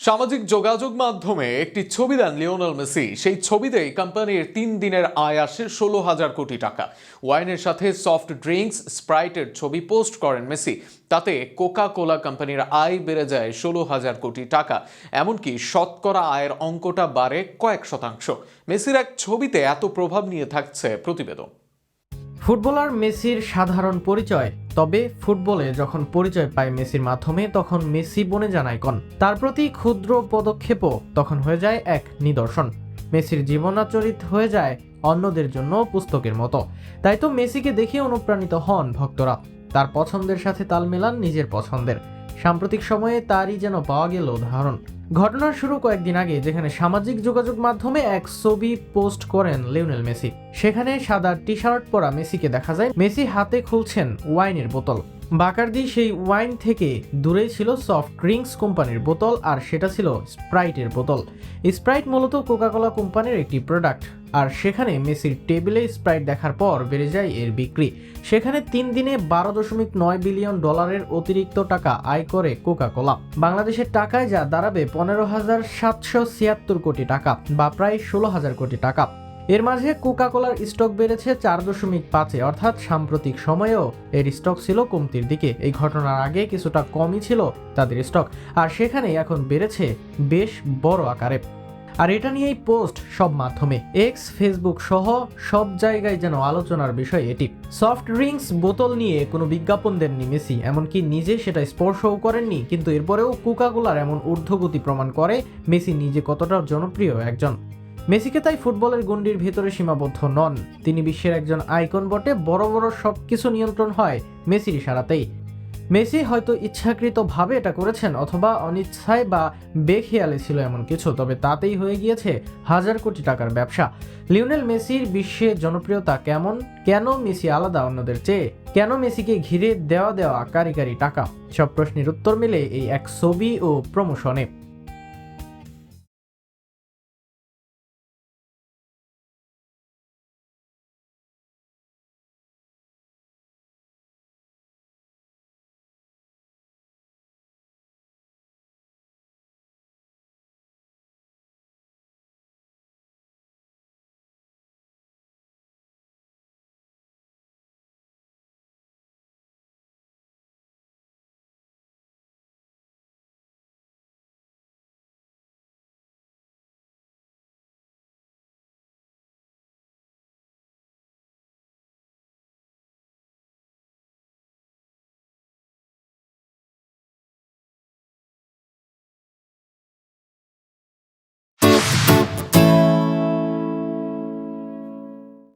সামাজিক যোগাযোগ মাধ্যমে একটি ছবি দেন লিওনেল মেসি। সেই ছবিতেই কোম্পানির 3 দিনের আয় আসে 16,000 কোটি টাকা। ওয়াইনের সাথে সফট ড্রিঙ্কস স্প্রাইটের ছবি পোস্ট করেন মেসি। তাতে কোকা কোলা কোম্পানির আয় বেড়ে যায় 16,000 কোটি টাকা। এমনকি শতকরা আয়ের অঙ্কটা বাড়ে কয়েক শতাংশ। মেসির এক ছবিতে এত প্রভাব নিয়ে থাকছে প্রতিবেদন। ফুটবলার মেসির সাধারণ পরিচয়, তবে ফুটবলে যখন পরিচয় পায় মেসির মাধ্যমে তখন মেসি বনে যান আইকন। তার প্রতি ক্ষুদ্র পদক্ষেপও তখন হয়ে যায় এক নিদর্শন। মেসির জীবনাচরিত হয়ে যায় অন্যদের জন্য পুস্তকের মতো। তাই তো মেসিকে দেখে অনুপ্রাণিত হন ভক্তরা, তার পছন্দের সাথে তাল মেলান নিজের পছন্দের। সাম্প্রতিক সময়ে তারই যেন পাওয়া গেল উদাহরণ। ঘটনার শুরু কয়েকদিন আগে, যেখানে সামাজিক যোগাযোগ মাধ্যমে এক ছবি পোস্ট করেন লিওনেল মেসি। সেখানে সাদা টি শার্ট পরা মেসিকে দেখা যায় মেসি হাতে খুলছেন ওয়াইনের বোতল। বাকার্দি সেই ওয়াইন থেকে দূরেই ছিল সফট ড্রিঙ্কস কোম্পানির বোতল, আর সেটা ছিল স্প্রাইটের বোতল। স্প্রাইট মূলত কোকাকোলা কোম্পানির একটি প্রোডাক্ট, আর সেখানে মেসির টেবিলে স্প্রাইট দেখার পর বেড়ে যায় এর বিক্রি। সেখানে 3 দিনে $12.9 বিলিয়ন অতিরিক্ত টাকা আয় করে কোকাকোলা। বাংলাদেশের টাকায় যা দাঁড়াবে 15,776 কোটি টাকা, বা প্রায় 16,000 কোটি টাকা। এর মাঝে কোকাকোলার স্টক বেড়েছে 4.5-এ, অর্থাৎ সাম্প্রতিক সময়েও এর স্টক ছিল কমতির দিকে। এই ঘটনার আগে কিছুটা কমই ছিল তাদের স্টক, আর সেখানে এখন বেড়েছে বেশ বড় আকারে। আর এটা নিয়েই পোস্ট সব মাধ্যমে, এক্স, ফেসবুক সহ সব জায়গায় যেন আলোচনার বিষয় এটি। সফট ড্রিঙ্কস বোতল নিয়ে কোনো বিজ্ঞাপন দেননি মেসি, এমনকি নিজে সেটা স্পর্শও করেননি, কিন্তু এরপরেও কোকাকোলার এমন ঊর্ধ্বগতি প্রমাণ করে মেসি নিজে কতটা জনপ্রিয় একজন। মেসিকে তাই ফুটবলের গণ্ডির ভেতরে সীমাবদ্ধ নন, তিনি বিশ্বের একজন আইকন বটে। বড় বড় সবকিছু নিয়ন্ত্রণ হয় মেসির ইশারাতেই। মেসি হয়তো ইচ্ছাকৃতভাবে এটা করেছেন, অথবা অনিচ্ছায় বা বেখেয়ালে ছিল এমন কিছু, তবে তাতেই হয়ে গিয়েছে হাজার কোটি টাকার ব্যবসা। লিওনেল মেসির বিশ্বে জনপ্রিয়তা কেমন? কেন মেসি আলাদা অন্যদের চেয়ে? কেন মেসিকে ঘিরে দেওয়া কারি টাকা? সব প্রশ্নের উত্তর মেলে এই এক ছবি ও প্রমোশনে।